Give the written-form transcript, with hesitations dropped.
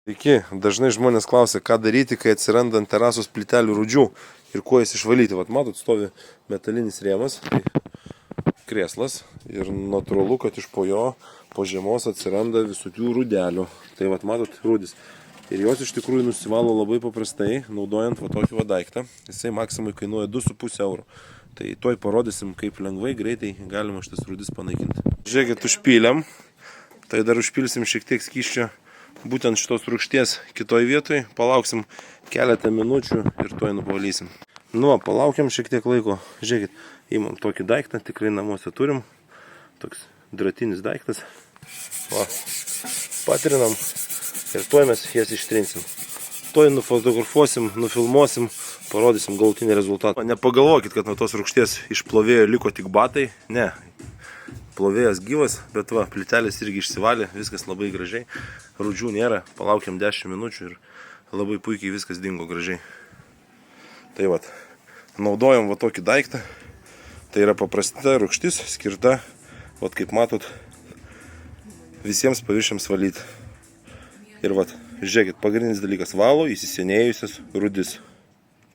Sveiki, dažnai žmonės klausia, ką daryti, kai atsiranda ant terasos plytelių rūdžių ir kuo jas išvalyti. Vat matot, stovi metalinis rėmas, tai krėslas ir natūralu, kad iš po jo po žiemos atsiranda visokių rūdelių. Tai vat matot, rūdis. Ir jos iš tikrųjų nusivalo labai paprastai, naudojant va tokį va daiktą. Jisai maksimai kainuoja 2,5 eurų. Tai toj parodysim, kaip lengvai, greitai galima šitas rūdis panaikinti. Žiūrėkit, užpylėm. Tai dar užpilsim šiek tiek skysčio. Būtent šitos rūgšties kitoj vietoj, palauksim keletą minučių ir tuoj nuvalysim. Nu, palaukiam šiek tiek laiko. Žiūrėkit, įmam tokį daiktą, tikrai namuose turim. Toks dratinis daiktas. Va, patrinam ir tuoj mes jas ištrinsim. Tuoj nufotografuosim, nufilmuosim, parodysim galutinį rezultatą. Nepagalvokit, kad nuo tos rūgšties iš plovėjo liko tik batai. Ne. Plovėjas gyvas, bet va, plytelės irgi išsivalė, viskas labai gražiai. Rūdžių nėra, palaukiam 10 minučių ir labai puikiai viskas dingo gražiai. Tai va, naudojam va tokį daiktą. Tai yra paprasta rūgštis, skirta, va kaip matot, visiems paviršiams valyti. Ir va, žiūrėkit, pagrindinis dalykas, valo įsisenėjusias rūdis.